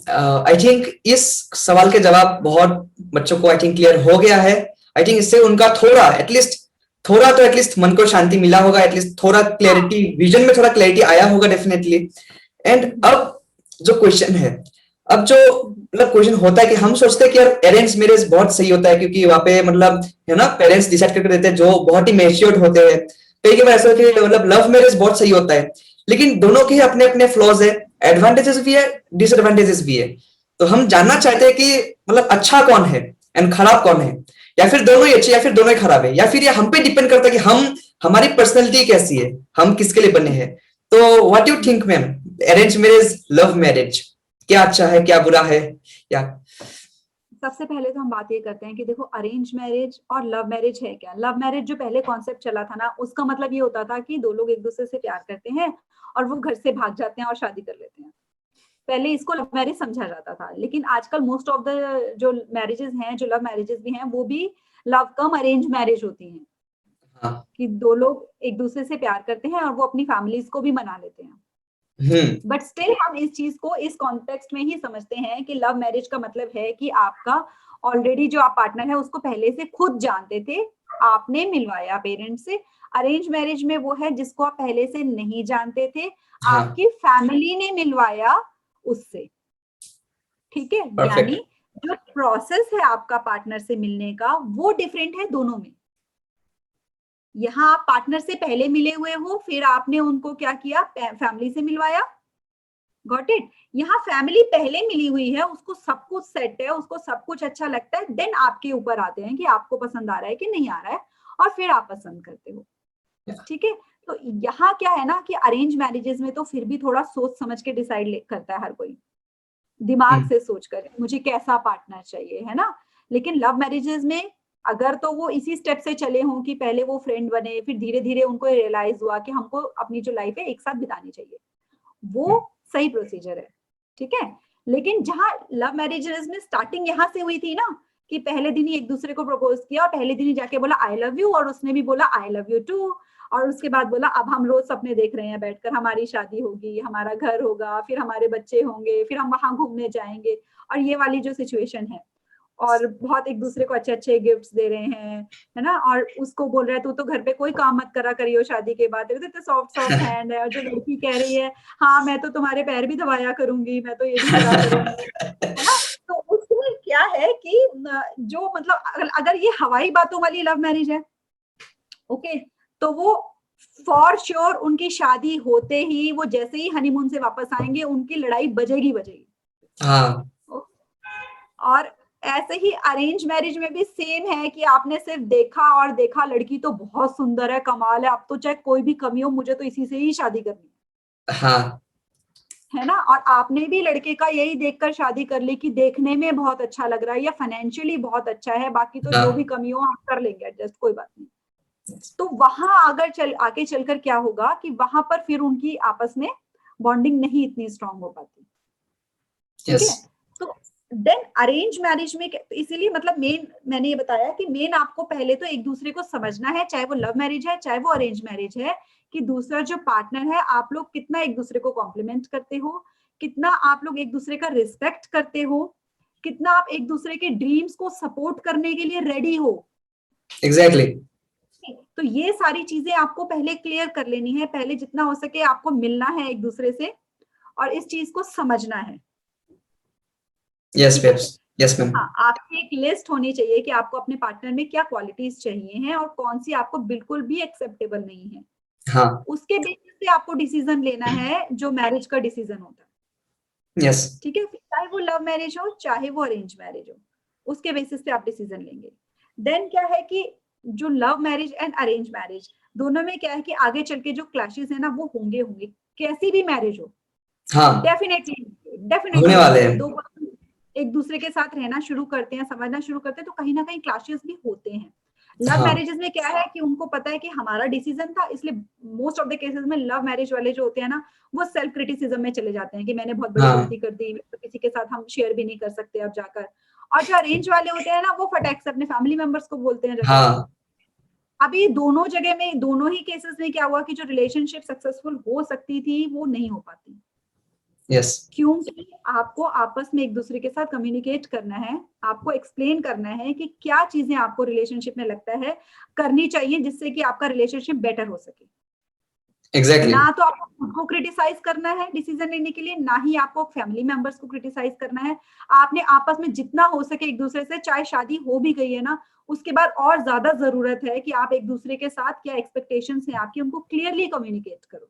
I think इस सवाल के जवाब बहुत बच्चों को आई थिंक क्लियर हो गया है। आई थिंक इससे उनका थोड़ा तो एटलीस्ट मन को शांति मिला होगा, एटलीस्ट थोड़ा क्लैरिटी, विजन में थोड़ा क्लैरिटी आया होगा डेफिनेटली। एंड अब जो क्वेश्चन है, अब जो मतलब क्वेश्चन होता है कि हम सोचते हैं कि यार अरेंज मैरिज बहुत सही होता है, क्योंकि वहां पे मतलब है ना पेरेंट्स डिसाइड करके देते हैं जो बहुत ही मैच्योर्ड होते हैं। कई बार ऐसा कि मतलब लव मैरिज बहुत सही होता है, लेकिन दोनों के अपने अपने फ्लॉज है, एडवांटेजेस भी है, डिसएडवांटेजेस भी है। तो हम जानना चाहते हैं कि मतलब अच्छा कौन है एंड खराब कौन है, या फिर दोनों ही अच्छे या फिर दोनों ही खराब है, या फिर ये हम पे डिपेंड करता है कि हम हमारी पर्सनैलिटी कैसी है, हम किसके लिए बने हैं। तो what you think ma'am, arrange marriage, love marriage, क्या अच्छा है क्या बुरा है? या सबसे पहले तो हम बात ये करते हैं कि देखो अरेंज मैरिज और लव मैरिज है क्या। लव मैरिज जो पहले कॉन्सेप्ट चला था ना, उसका मतलब ये होता था कि दो लोग एक दूसरे से प्यार करते हैं और वो घर से भाग जाते हैं और शादी कर लेते हैं। पहले इसको लव मैरिज समझा जाता था, लेकिन आजकल मोस्ट ऑफ द जो मैरिजेस हैं, जो लव मैरिजेस भी हैं, वो भी लव कम अरेंज मैरिज होती हैं। हाँ, कि दो लोग एक दूसरे से प्यार करते हैं और वो अपनी फैमिलीज को भी मना लेते हैं। बट स्टिल हम इस चीज को इस कॉन्टेक्स्ट में ही समझते हैं कि लव मैरिज का मतलब है कि आपका ऑलरेडी जो आप पार्टनर है उसको पहले से खुद जानते थे, आपने मिलवाया पेरेंट्स से। अरेंज मैरिज में वो है जिसको आप पहले से नहीं जानते थे, हाँ, आपकी फैमिली ने मिलवाया उससे। ठीक है, यानी परफेक्ट। जो प्रोसेस है आपका पार्टनर से मिलने का वो डिफरेंट है दोनों में। यहाँ आप पार्टनर से पहले मिले हुए हो, फिर आपने उनको क्या किया, फैमिली से मिलवाया। Got it. यहाँ फैमिली पहले मिली हुई है, उसको सब कुछ सेट है, उसको सब कुछ अच्छा लगता है, देन आपके ऊपर आते हैं कि आपको पसंद आ रहा है कि नहीं आ रहा है, और फिर आप पसंद करते हो। ठीक है। तो यहाँ क्या है ना कि अरेंज मैरिजेस में तो फिर भी थोड़ा सोच समझ के डिसाइड करता है हर कोई, दिमाग से सोच कर मुझे कैसा पार्टनर चाहिए, है ना। लेकिन लव मैरिजेस में अगर तो वो इसी स्टेप से चले हों कि पहले वो फ्रेंड बने, फिर धीरे धीरे उनको रियलाइज हुआ कि हमको अपनी जो लाइफ है एक साथ बितानी चाहिए, वो सही प्रोसीजर है। ठीक है। लेकिन जहां लव मैरिजेस में स्टार्टिंग यहां से हुई थी ना, कि पहले दिन ही एक दूसरे को प्रपोज किया और पहले दिन ही जाके बोला आई लव यू, और उसने भी बोला आई लव यू टू, और उसके बाद बोला अब हम रोज सपने देख रहे हैं बैठकर, हमारी शादी होगी, हमारा घर होगा, फिर हमारे बच्चे होंगे, फिर हम वहां घूमने जाएंगे, और ये वाली जो सिचुएशन है, और बहुत एक दूसरे को अच्छे अच्छे गिफ्ट्स दे रहे हैं, है ना। और उसको बोल रहा है तू तो घर पे कोई काम मत करा करियो शादी के बाद, तेरे तो सॉफ्ट सॉफ्ट हैंड है, और जो लड़की कह रही है हाँ मैं तो तुम्हारे पैर भी दबाया करूंगी, मैं तो ये भी करा करूंगी, है ना। तो उसमें क्या है कि जो मतलब अगर ये हवाई बातों वाली लव मैरिज है, ओके, तो वो फॉर श्योर उनकी शादी होते ही, वो जैसे ही हनीमून से वापस आएंगे उनकी लड़ाई बजेगी बजेगी। हाँ, और ऐसे ही अरेंज मैरिज में भी सेम है कि आपने सिर्फ देखा और देखा, लड़की तो बहुत सुंदर है, कमाल है, अब तो चाहे कोई भी कमी हो मुझे तो इसी से ही शादी करनी हाँ, है ना। और आपने भी लड़के का यही देखकर शादी कर ली कि देखने में बहुत अच्छा लग रहा है या फाइनेंशियली बहुत अच्छा है, बाकी तो जो भी हाँ, कमी हो हम कर लेंगे एडजस्ट, कोई बात नहीं। तो वहां अगर आगे चलकर क्या होगा कि वहां पर फिर उनकी आपस में बॉन्डिंग नहीं इतनी स्ट्रांग हो पाती। ठीक यस, है। तो देन अरेंज मैरिज में इसीलिए मतलब मेन मैंने ये बताया कि मेन आपको पहले तो एक दूसरे को समझना है, चाहे वो लव मैरिज है चाहे वो अरेंज मैरिज है, कि दूसरा जो पार्टनर है आप लोग कितना एक दूसरे को कॉम्प्लीमेंट करते हो, कितना आप लोग एक दूसरे का रिस्पेक्ट करते हो, कितना आप एक दूसरे के ड्रीम्स को सपोर्ट करने के लिए रेडी हो। एग्जैक्टली। तो ये सारी चीजें आपको पहले क्लियर कर लेनी है, पहले जितना हो सके आपको मिलना है एक दूसरे से और इस चीज को समझना है। यस ठीक है। Pep's, yes ma'am. हाँ, आपकी एक लिस्ट होनी चाहिए कि आपको अपने पार्टनर में क्या क्वालिटीज चाहिए हैं और कौन सी आपको बिल्कुल भी एक्सेप्टेबल नहीं है। हाँ, उसके बेसिस पे आपको डिसीजन लेना है, जो मैरिज का डिसीजन होता है। यस, ठीक है। चाहे वो लव मैरिज हो चाहे वो अरेंज मैरिज हो, उसके बेसिस पे आप डिसीजन लेंगे। देन क्या है कि जो love marriage and arrange marriage दोनों में क्या है कि आगे चल के जो क्लैशेस है ना वो होंगे होंगे, कैसी भी मैरिज हो, हाँ, डेफिनेटली होने डेफिनेटली वाले होंगे। हैं। दो एक दूसरे के साथ रहना शुरू करते हैं, समझना शुरू करते हैं, तो कहीं ना कहीं क्लैशेस भी होते हैं। लव हाँ, मैरिजेस में क्या है कि उनको पता है कि हमारा डिसीजन था, इसलिए मोस्ट ऑफ द केसेस में लव मैरिज वाले जो होते हैं ना वो सेल्फ क्रिटिसिज्म में चले जाते हैं कि मैंने बहुत बड़ी हाँ, गलती कर दी, तो किसी के साथ हम शेयर भी नहीं कर सकते अब जाकर। और जो अरेंज वाले होते हैं ना वो फटाक से अपने फैमिली मेंबर्स को बोलते हैं जाकर। हाँ, अभी दोनों जगह में दोनों ही केसेस में क्या हुआ कि जो रिलेशनशिप सक्सेसफुल हो सकती थी वो नहीं हो पाती। यस, क्योंकि आपको आपस में एक दूसरे के साथ कम्युनिकेट करना है, आपको एक्सप्लेन करना है कि क्या चीजें आपको रिलेशनशिप में लगता है करनी चाहिए जिससे कि आपका रिलेशनशिप बेटर हो सके। एग्जैक्टली, ना तो आपको खुद को क्रिटिसाइज करना है डिसीजन लेने के लिए, ना ही आपको फैमिली मेंबर्स को क्रिटिसाइज करना है। आपने आपस में जितना हो सके एक दूसरे से, चाहे शादी हो भी गई है ना, उसके बाद और ज्यादा जरूरत है कि आप एक दूसरे के साथ क्या एक्सपेक्टेशंस हैं आपकी, उनको क्लियरली कम्युनिकेट करो।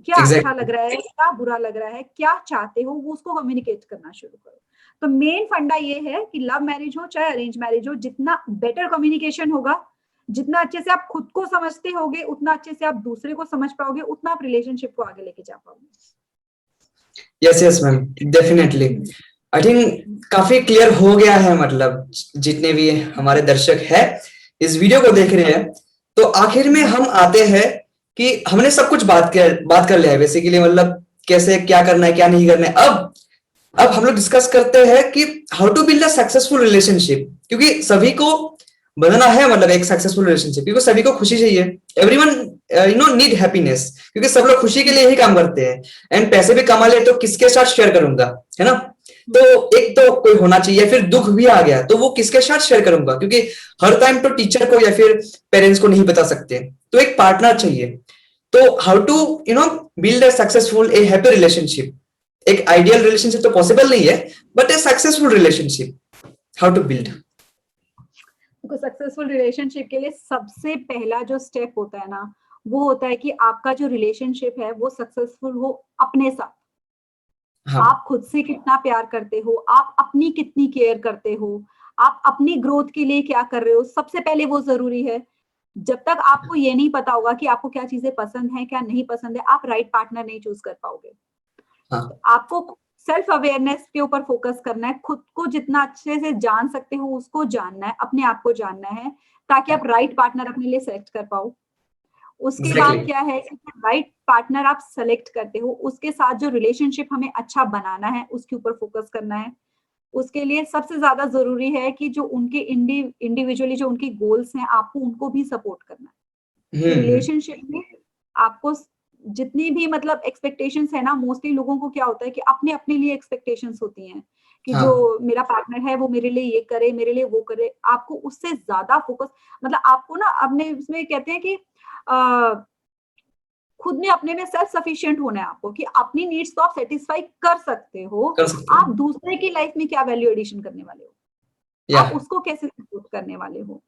क्या अच्छा लग एग्जैक्टली, रहा है, क्या बुरा लग रहा है, क्या चाहते हो, वो उसको कम्युनिकेट करना शुरू करो। तो मेन फंडा ये है कि लव मैरिज हो चाहे अरेंज मैरिज हो, जितना बेटर कम्युनिकेशन होगा, जितना अच्छे से आप खुद को समझते होगे, उतना अच्छे से आप दूसरे को समझ पाओगे, उतना आप रिलेशनशिप को आगे लेके जा पाओगे। Yes yes ma'am, definitely. I think काफी क्लियर हो गया है, मतलब जितने भी हमारे दर्शक है इस वीडियो को देख रहे हैं। तो आखिर में हम आते हैं कि हमने सब कुछ बात कर लिया है बेसिकली, मतलब कैसे क्या करना है क्या नहीं करना है। अब हम लोग डिस्कस करते हैं कि how to build a successful relationship, क्योंकि सभी को बनना है मतलब एक सक्सेसफुल रिलेशनशिप, क्योंकि सभी को खुशी चाहिए। एवरीवन नीड हैप्पीनेस, क्योंकि सब लोग खुशी के लिए ही काम करते हैं। एंड पैसे भी कमा ले तो किसके साथ शेयर करूंगा, है ना। तो एक तो कोई होना चाहिए, फिर दुख भी आ गया तो वो किसके साथ शेयर करूंगा, क्योंकि हर टाइम तो टीचर को या फिर पेरेंट्स को नहीं बता सकते, तो एक पार्टनर चाहिए। तो how to build a successful a happy relationship. एक आइडियल रिलेशनशिप तो पॉसिबल नहीं है, but a successful relationship how to build. देखो, सक्सेसफुल रिलेशनशिप के लिए सबसे पहला जो स्टेप होता है ना, वो होता है कि आपका जो रिलेशनशिप है वो सक्सेसफुल हो अपने साथ। हाँ, आप खुद से कितना प्यार करते हो, आप अपनी कितनी केयर करते हो, आप अपनी ग्रोथ के लिए क्या कर रहे हो, सबसे पहले वो जरूरी है। जब तक आपको ये नहीं पता होगा कि आपको क्या चीजें पसंद है क्या नहीं पसंद है, आप राइट पार्टनर नहीं चूज कर पाओगे। हाँ, आपको सेल्फ अवेयरनेस के ऊपर फोकस करना है, खुद को जितना अच्छे से जान सकते हो उसको जानना है, अपने आप को जानना है, ताकि आप राइट पार्टनर अपने लिए सेलेक्ट कर पाओ। उसके बाद एग्जैक्टली, क्या है कि राइट पार्टनर आप सेलेक्ट करते हो, उसके साथ जो रिलेशनशिप हमें अच्छा बनाना है उसके ऊपर फोकस करना है। उसके लिए सबसे ज्यादा जरूरी है कि जो उनके इंडिविजुअली जो उनकी गोल्स हैं, आपको उनको भी सपोर्ट करना है। कि हम्म, रिलेशनशिप में आपको जितनी भी मतलब एक्सपेक्टेशंस है ना, मोस्टली लोगों को क्या होता है कि अपने अपने लिए एक्सपेक्टेशंस होती हैं कि जो हाँ, मेरा पार्टनर है वो मेरे लिए ये करे, मेरे लिए वो करे। आपको उससे ज्यादा फोकस, मतलब आपको ना अपने उसमें कहते हैं कि आ, खुद में अपने में सेल्फ सफिशिएंट होना है आपको, कि अपनी नीड्स तो आप सेटिस्फाई कर सकते हो, कर सकते आप हैं, दूसरे की लाइफ में क्या वैल्यू एडिशन करने वाले हो, या आप उसको कैसे सपोर्ट करने वाले हो।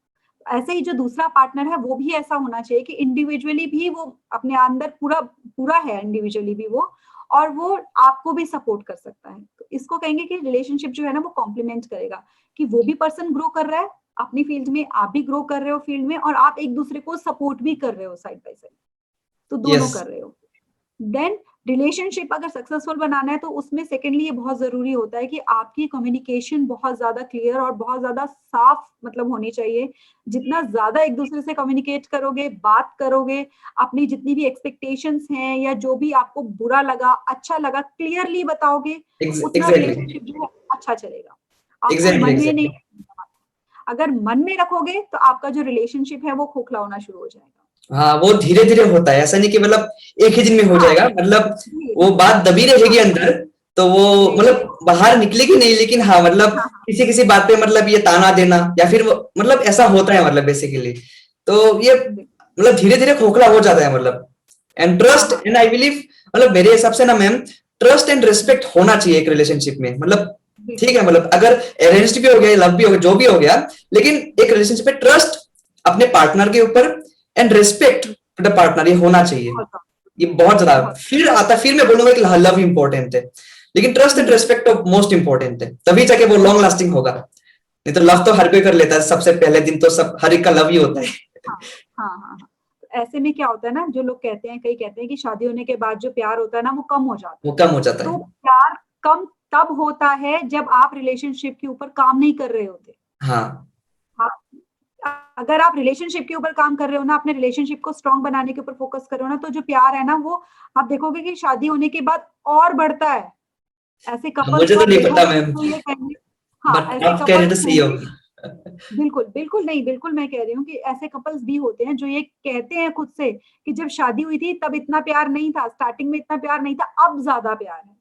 ऐसे ही जो दूसरा पार्टनर है वो भी ऐसा होना चाहिए कि इंडिविजुअली भी वो अपने अंदर पूरा पूरा है, इंडिविजुअली भी वो, और वो आपको भी सपोर्ट कर सकता है। तो इसको कहेंगे कि रिलेशनशिप जो है ना वो कॉम्प्लीमेंट करेगा, कि वो भी पर्सन ग्रो कर रहा है अपनी फील्ड में, आप भी ग्रो कर रहे हो फील्ड में, और आप एक दूसरे को सपोर्ट भी कर रहे हो साइड बाय साइड, तो दोनों यस, कर रहे हो। देन रिलेशनशिप अगर सक्सेसफुल बनाना है तो उसमें सेकेंडली ये बहुत जरूरी होता है कि आपकी कम्युनिकेशन बहुत ज्यादा क्लियर और बहुत ज्यादा साफ मतलब होनी चाहिए। जितना ज्यादा एक दूसरे से कम्युनिकेट करोगे, बात करोगे, अपनी जितनी भी एक्सपेक्टेशंस हैं या जो भी आपको बुरा लगा अच्छा लगा क्लियरली बताओगे, उतना एग्जैक्टली, रिलेशनशिप जो है अच्छा चलेगा। आपको एग्जैक्टली, मन में एग्जैक्टली। नहीं, अगर मन में रखोगे तो आपका जो रिलेशनशिप है वो खोखला होना शुरू हो जाएगा। हाँ, वो धीरे धीरे होता है, ऐसा नहीं कि मतलब एक ही दिन में हो हाँ, जाएगा, मतलब जी, वो बात दबी रहेगी हाँ, अंदर। तो वो बिल्कुल, मतलब बाहर निकलेगी नहीं, लेकिन हाँ मतलब हाँ, हाँ, किसी किसी बात पे मतलब ये ताना देना या फिर वो मतलब ऐसा होता है मतलब बेसिकली। तो ये बिल्कुल, मतलब धीरे धीरे खोखला हो जाता है मतलब। एंड हाँ, ट्रस्ट हाँ, एंड आई बिलीव, मतलब मेरे हिसाब से ना मैम, ट्रस्ट एंड रिस्पेक्ट होना चाहिए एक रिलेशनशिप में, मतलब ठीक बिल्कुल, है, मतलब अगर अरेंज्ड भी हो गया, लव भी हो गया, जो भी हो गया, लेकिन एक रिलेशनशिप में ट्रस्ट अपने पार्टनर के ऊपर and respect to the partner, ये होना चाहिए। बहुत ज़्यादा, ये बहुत ज्यादा, बहुत, फिर आता, फिर मैं बोलूंगा कि लव इंपॉर्टेंट है, लेकिन ट्रस्ट एंड हुँ, रिस्पेक्ट तो मोस्ट इंपॉर्टेंट है, तभी जाके वो लॉन्ग लास्टिंग होगा। नहीं तो लव तो हाँ, हर कोई कर लेता है, सबसे पहले दिन तो सब हर एक का लव ही होता है। हाँ, हाँ, हाँ, हाँ। तो ऐसे में क्या होता है ना, जो लोग कहते हैं, कई कहते हैं कि शादी होने के बाद जो प्यार होता है ना वो कम हो जाता वो है। कम हो जाता तो है। प्यार कम तब होता है जब आप रिलेशनशिप के ऊपर काम नहीं कर रहे होते। हाँ, आप अगर आप रिलेशनशिप के ऊपर काम कर रहे हो ना, अपने रिलेशनशिप को स्ट्रांग बनाने के ऊपर फोकस कर रहे हो ना, तो जो प्यार है ना वो आप देखोगे कि शादी होने के बाद और बढ़ता है। ऐसे कपल्स मुझे को तो आप नहीं पता देखोगे मैम, तो ये कहेंगे, हाँ, बट ऐसे आप कह रहे कपल्स तो सही होंगे, होगा। बिल्कुल, बिल्कुल नहीं, बिल्कुल मैं कह रही हूँ कि ऐसे कपल्स भी होते हैं जो ये कहते हैं खुद से कि जब शादी हुई थी तब इतना प्यार नहीं था, स्टार्टिंग में इतना प्यार नहीं था, अब ज़्यादा प्यार है।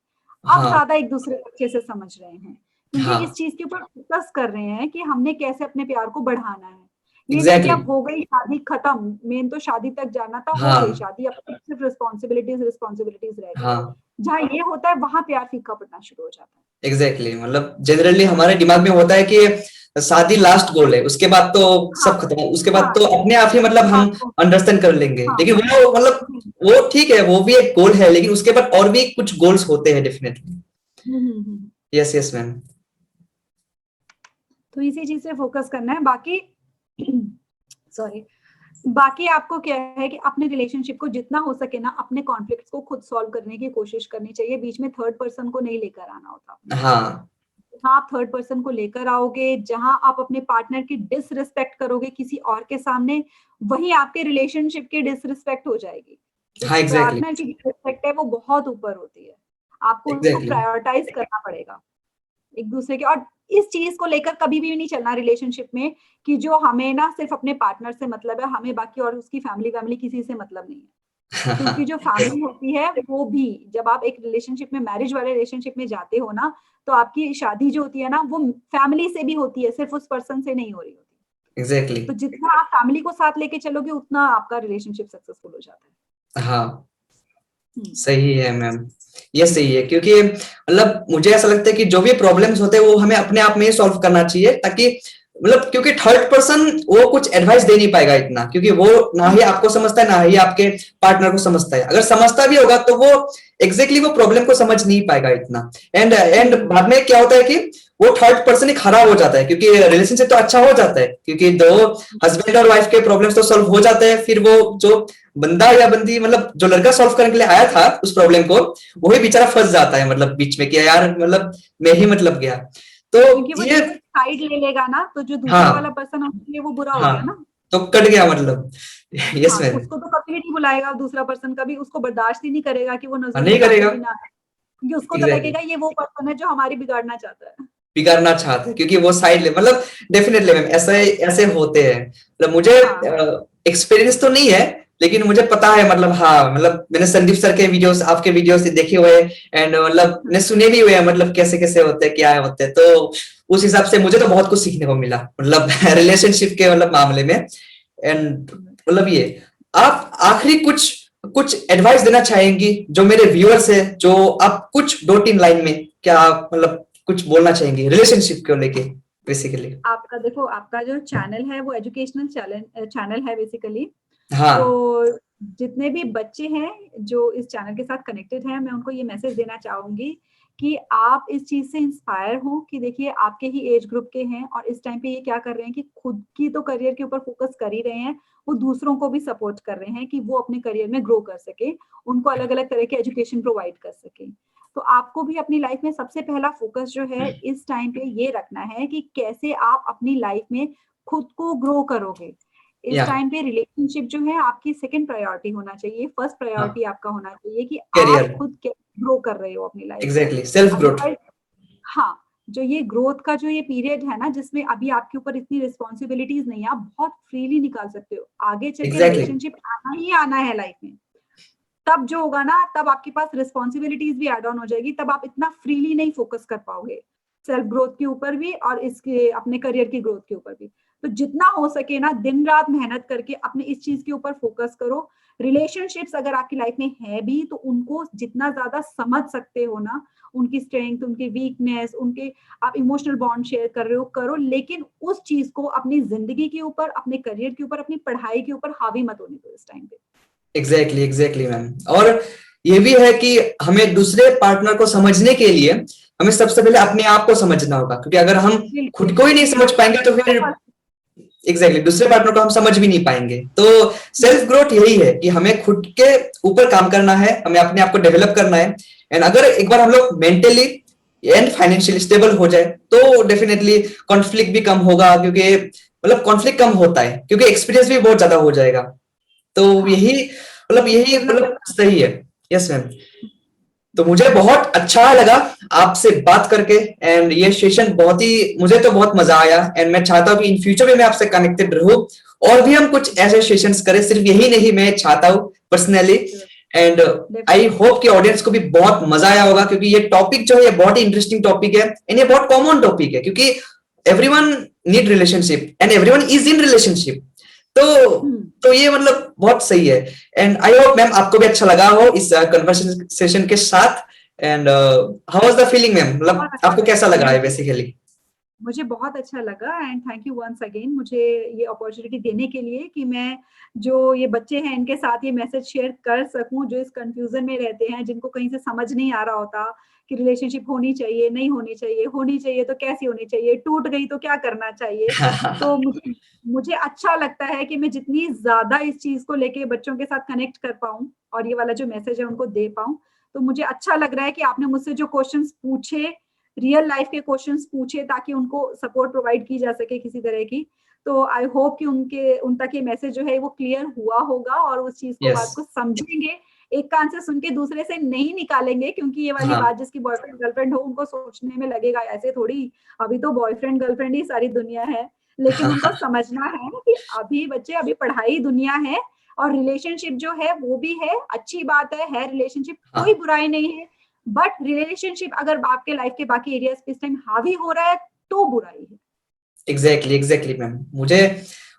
आप हाँ ज्यादा एक दूसरे को अच्छे से समझ रहे हैं, क्योंकि हाँ इस चीज के ऊपर फोकस कर रहे हैं कि हमने कैसे अपने प्यार को बढ़ाना है। ये नहीं कि एग्जैक्टली अब हो गई शादी खत्म, मेन तो शादी तक जाना था, हो गई हाँ शादी, अब तो सिर्फ रिस्पॉन्सिबिलिटीज रह गई। हाँ जहाँ ये होता है वहां प्यार फीका पड़ना शुरू हो जाता है। एग्जैक्टली मतलब जनरली हमारे दिमाग में होता है कि शादी लास्ट गोल है, उसके बाद तो हाँ सब खत्म है, उसके बाद हाँ तो अपने आप ही मतलब हम आपको अंडरस्टैंड कर लेंगे, हाँ लेकिन वो मतलब हम्म, वो ठीक है, वो भी एक गोल है, लेकिन उसके बाद और भी कुछ गोल्स होते हैं definitely. Hmm. Yes yes ma'am. तो इसी चीज से फोकस करना है। बाकी सॉरी, बाकी आपको क्या है कि अपने रिलेशनशिप को जितना हो सके ना, अपने कॉन्फ्लिक्ट्स को खुद सॉल्व करने की कोशिश करनी चाहिए, बीच में थर्ड पर्सन को नहीं लेकर आना होता अपने लाइफ में। हाँ जहाँ आप थर्ड पर्सन को लेकर आओगे, जहां आप अपने पार्टनर की डिसरिस्पेक्ट करोगे किसी और के सामने, वही आपके रिलेशनशिप की डिसरिस्पेक्ट हो जाएगी। जो हाँ एग्जैक्टली पार्टनर की डिसरिस्पेक्ट है वो बहुत ऊपर होती है, आपको उसको एग्जैक्टली प्रायोरिटाइज करना पड़ेगा एक दूसरे के। और इस चीज को लेकर कभी भी नहीं चलना रिलेशनशिप में कि जो हमें ना सिर्फ अपने पार्टनर से मतलब है, हमें बाकी और उसकी फैमिली वैमिली किसी से मतलब नहीं है। क्योंकि जो फैमिली होती है वो भी, जब आप एक रिलेशनशिप में, मैरिज वाले रिलेशनशिप में जाते हो ना, तो आपकी शादी जो होती है ना वो फैमिली से भी होती है, सिर्फ उस पर्सन से नहीं हो रही होती। एग्जैक्टली तो जितना आप फैमिली को साथ लेके चलोगे उतना आपका रिलेशनशिप सक्सेसफुल हो जाता है। हाँ हम्म, सही है मैम, ये सही है, क्योंकि मतलब मुझे ऐसा लगता है कि जो भी प्रॉब्लम्स होते हैं वो हमें अपने आप में ही सॉल्व करना चाहिए, ताकि मतलब क्योंकि थर्ड पर्सन वो कुछ एडवाइस दे नहीं पाएगा इतना, क्योंकि वो ना ही आपको समझता है ना ही आपके पार्टनर को समझता है, अगर समझता भी होगा तो वो एग्जैक्टली वो प्रॉब्लम को समझ नहीं पाएगा इतना। एंड बाद में क्या होता है कि वो थर्ड पर्सन ही खराब हो जाता है, क्योंकि रिलेशनशिप तो अच्छा हो जाता है, क्योंकि दो हस्बैंड और वाइफ के प्रॉब्लम्स तो सॉल्व हो जाते हैं, फिर वो जो बंदा या बंदी मतलब जो लड़का सॉल्व करने के लिए आया था उस प्रॉब्लम को, वही बेचारा फंस जाता है मतलब बीच में कि यार मतलब मैं ही मतलब गया। तो क्योंकि वो ये जब साइड ले लेगा ना, तो जो दूसरा वाला हाँ पर्सन है उसके लिए वो बुरा हो हाँ गया ना। तो कट गया मतलब। यस हाँ, मैम। उसको तो कभी भी नहीं बुलाएगा, दूसरा पर्सन कभी उसको बर्दाश्त ही नहीं करेगा कि वो नजरों नहीं में डाले करेगा बिना आए। क्योंकि उसको तो एग्जैक्टली लगेगा ये वो पर्सन है जो हमारी बिगाड़ना चाहता है। बिगाड़ना चाहते हैं, क्योंकि वो साइड ले मतलब डेफिनेटली मैम ऐसे ऐसे होते हैं, मतलब मुझे हाँ हाँ एक्सपीरियंस तो नहीं है, लेकिन मुझे पता है मतलब हाँ मतलब मैंने संदीप सर के वीडियोस आपके वीडियोस देखे हुए एंड मतलब मैंने सुने भी हुए हैं मतलब कैसे कैसे होते हैं क्या होते हैं, तो उस हिसाब से मुझे तो बहुत कुछ सीखने को मिला मतलब रिलेशनशिप के मतलब मामले में। एंड मतलब ये आप आखिरी कुछ कुछ एडवाइस देना चाहेंगी जो मेरे व्यूअर्स है, जो आप कुछ 2-3 लाइन में क्या मतलब कुछ बोलना चाहेंगे रिलेशनशिप को लेके बेसिकली। आपका देखो, आपका जो चैनल है वो एजुकेशनल चैनल है बेसिकली। तो हाँ जितने भी बच्चे हैं जो इस चैनल के साथ कनेक्टेड हैं, मैं उनको ये मैसेज देना चाहूंगी कि आप इस चीज से इंस्पायर हो कि देखिए आपके ही एज ग्रुप के हैं और इस टाइम पे ये क्या कर रहे हैं कि खुद की तो करियर के ऊपर फोकस कर ही रहे हैं, वो दूसरों को भी सपोर्ट कर रहे हैं कि वो अपने करियर में ग्रो कर सके, उनको अलग अलग तरह के एजुकेशन प्रोवाइड कर सके। तो आपको भी अपनी लाइफ में सबसे पहला फोकस जो है इस टाइम पे ये रखना है कि कैसे आप अपनी लाइफ में खुद को ग्रो करोगे। इस या टाइम पे रिलेशनशिप जो है आपकी सेकंड प्रायोरिटी होना चाहिए, फर्स्ट हाँ प्रायोरिटी आपका होना चाहिए कि करियर आप खुद ग्रो कर रहे हो अपनी लाइफ में। Exactly self growth. अदरवाइज हाँ, जो ये ग्रोथ का जो ये पीरियड है ना, जिसमें अभी आपके ऊपर इतनी रिस्पॉन्सिबिलिटीज नहीं है, आप बहुत फ्रीली निकाल सकते हो, आगे चल के एग्जैक्टली रिलेशनशिप आना ही आना है लाइफ में। तब जो होगा ना, तब आपके पास रिस्पॉन्सिबिलिटीज भी एड ऑन हो जाएगी, तब आप इतना फ्रीली नहीं फोकस कर पाओगे सेल्फ ग्रोथ के ऊपर भी और इसके अपने करियर की ग्रोथ के ऊपर भी। तो जितना हो सके ना, दिन रात मेहनत करके अपने इस चीज के ऊपर फोकस करो। रिलेशनशिप्स अगर आपकी लाइफ में है भी तो उनको जितना ज्यादा समझ सकते हो ना, उनकी स्ट्रेंथ, उनकी वीकनेस, उनके आप इमोशनल बॉन्ड शेयर कर रहे हो, करो, लेकिन उस चीज को अपनी जिंदगी के ऊपर, अपने करियर के ऊपर, अपनी पढ़ाई के ऊपर हावी मत होने दो इस टाइम पे। Exactly exactly ma'am. और ये भी है कि हमें दूसरे पार्टनर को समझने के लिए हमें सबसे पहले अपने आप को समझना होगा, क्योंकि अगर हम बिल्कुल खुद को ही नहीं अपने समझ आप पाएंगे तो फिर को एग्जैक्टली दूसरे पार्टनर को हम समझ भी नहीं पाएंगे। तो सेल्फ ग्रोथ यही है कि हमें खुद के ऊपर काम करना है, हमें अपने आप को डेवलप करना है। एंड अगर एक बार हम लोग मेंटली एंड फाइनेंशियली स्टेबल हो जाए तो डेफिनेटली कॉन्फ्लिक्ट भी कम होगा, क्योंकि मतलब कॉन्फ्लिक्ट कम होता है क्योंकि एक्सपीरियंस भी बहुत ज्यादा हो जाएगा। तो हाँ यही मतलब मतलब सही है। Yes ma'am. तो मुझे बहुत अच्छा लगा आपसे बात करके एंड ये सेशन बहुत ही मुझे तो बहुत मजा आया एंड मैं चाहता हूँ कि इन फ्यूचर में मैं आपसे कनेक्टेड रहूं और भी हम कुछ ऐसे सेशंस करें, सिर्फ यही नहीं मैं चाहता हूँ पर्सनली। एंड आई होप कि ऑडियंस को भी बहुत मजा आया होगा, क्योंकि ये टॉपिक जो है ये बहुत ही इंटरेस्टिंग टॉपिक है एंड ये बहुत कॉमन टॉपिक है, क्योंकि everyone need relationship and everyone is in relationship. तो ये मतलब बहुत सही है। एंड आई होप मैम आपको भी अच्छा लगा हो इस कन्वर्सेशन के साथ। And how was the feeling ma'am, मतलब आपको कैसा लगा है बेसिकली? मुझे बहुत अच्छा लगा and thank you once again मुझे ये अपॉर्चुनिटी देने के लिए कि मैं जो ये बच्चे हैं इनके साथ ये मैसेज शेयर कर सकूं, जो इस कंफ्यूजन में रहते हैं, जिनको कहीं से समझ नहीं आ रहा होता कि रिलेशनशिप होनी चाहिए नहीं होनी चाहिए, होनी चाहिए तो कैसी होनी चाहिए, टूट गई तो क्या करना चाहिए। तो मुझे अच्छा लगता है कि मैं जितनी ज्यादा इस चीज को लेके बच्चों के साथ कनेक्ट कर पाऊं और ये वाला जो मैसेज है उनको दे पाऊं, तो मुझे अच्छा लग रहा है कि आपने मुझसे जो क्वेश्चंस पूछे, रियल लाइफ के क्वेश्चंस पूछे ताकि उनको सपोर्ट प्रोवाइड की जा सके किसी तरह की। तो आई होप कि उन तक ये मैसेज जो है वो क्लियर हुआ होगा और उस चीज को बात को समझेंगे, एक कान से सुन के दूसरे से नहीं निकालेंगे, क्योंकि ये वाली बात जिसकी बॉयफ्रेंड गर्लफ्रेंड हो उनको सोचने में लगेगा ऐसे थोड़ी, अभी तो बॉयफ्रेंड गर्लफ्रेंड ही सारी दुनिया है। लेकिन उनको समझना है कि अभी बच्चे, अभी पढ़ाई दुनिया है और रिलेशनशिप जो है वो भी है, अच्छी बात है रिलेशनशिप, कोई बुराई नहीं है। बट रिलेशनशिप अगर आपके लाइफ के बाकी एरियाज पे इस टाइम हावी हो रहा है तो बुराई है। एग्जैक्टली मैम, मुझे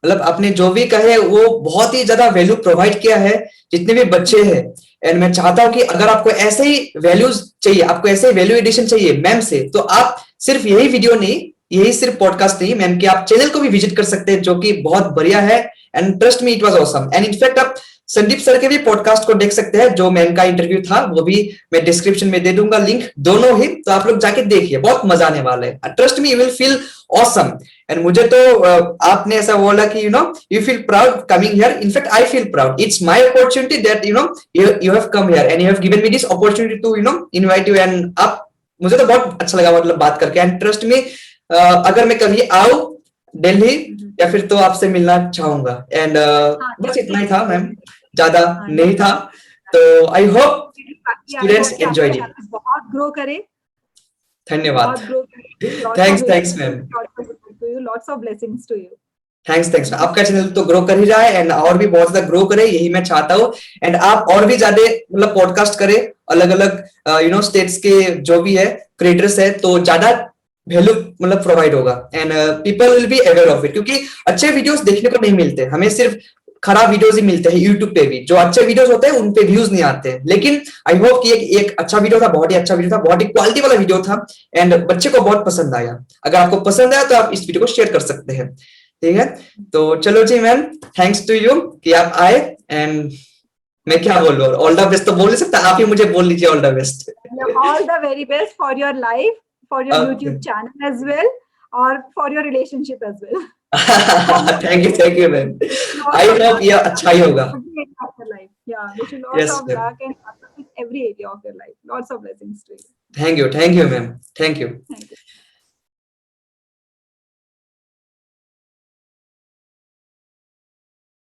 मतलब आपने जो भी कहे वो बहुत ही ज्यादा वैल्यू प्रोवाइड किया है जितने भी बच्चे हैं। एंड मैं चाहता हूँ कि अगर आपको ऐसे ही वैल्यूज चाहिए, आपको ऐसे ही वैल्यू एडिशन चाहिए मैम से, तो आप सिर्फ यही वीडियो नहीं, यही सिर्फ पॉडकास्ट नहीं, मैम के आप चैनल को भी विजिट कर सकते हैं, जो कि बहुत बढ़िया है। And trust me, it was awesome. And in fact आप संदीप सर के भी पॉडकास्ट को देख सकते हैं, जो मैम का इंटरव्यू था वो भी मैं डिस्क्रिप्शन में दे दूंगा लिंक, दोनों ही, तो आप लोग जाके देखिए, बहुत मजा आने वाला है। Trust me, you will feel awesome. And मुझे तो आपने ऐसा बोला कि you feel proud coming here. In fact, I feel proud. It's my opportunity that you have come here and you have given me this opportunity to invite you. And आप, मुझे तो बहुत अच्छा लगा मतलब बात करके। एंड ट्रस्ट मी, अगर मैं कभी आऊँ दिल्ली या फिर तो आपसे मिलना चाहूंगा। एंड बस इतना ही था मैम, ज्यादा नहीं था। तो I hope students enjoyed it. बहुत ग्रो करे। धन्यवाद। Thanks ma'am. Lots of blessings to you. Thanks. आपका चैनल तो ग्रो कर ही रहा है एंड और भी बहुत ज्यादा ग्रो करे, यही मैं चाहता हूँ। एंड आप और भी ज्यादा मतलब पॉडकास्ट करें, अलग अलग स्टेट्स के जो भी है क्रिएटर्स है, तो ज्यादा वैल्यू मतलब प्रोवाइड होगा and people will be aware of it. क्योंकि अच्छे वीडियोस देखने को नहीं मिलते, हमें सिर्फ खराब वीडियोस ही मिलते हैं यूट्यूब पे भी। जो अच्छे वीडियोस होते हैं उन पे व्यूज नहीं आते। लेकिन आई होप कि एक अच्छा वीडियो था, बहुत ही अच्छा वीडियो था, बहुत ही क्वालिटी वाला वीडियो था एंड बच्चे को बहुत पसंद आया। अगर आपको पसंद आया तो आप इस वीडियो को शेयर कर सकते हैं, ठीक है? तो चलो जी मैम, थैंक्स टू यू कि आप आए। एंड मैं क्या बोलूं, ऑल द बेस्ट तो बोल नहीं सकता, आप ही मुझे बोल लीजिए all the best. All the very best for your life, for your YouTube channel as well और for your relationship as well. Thank you ma'am. I hope ये अच्छा ही होगा। Yeah, wish you lots of luck and success in every area of your life. Lots of blessings to you. Thank you ma'am, thank you.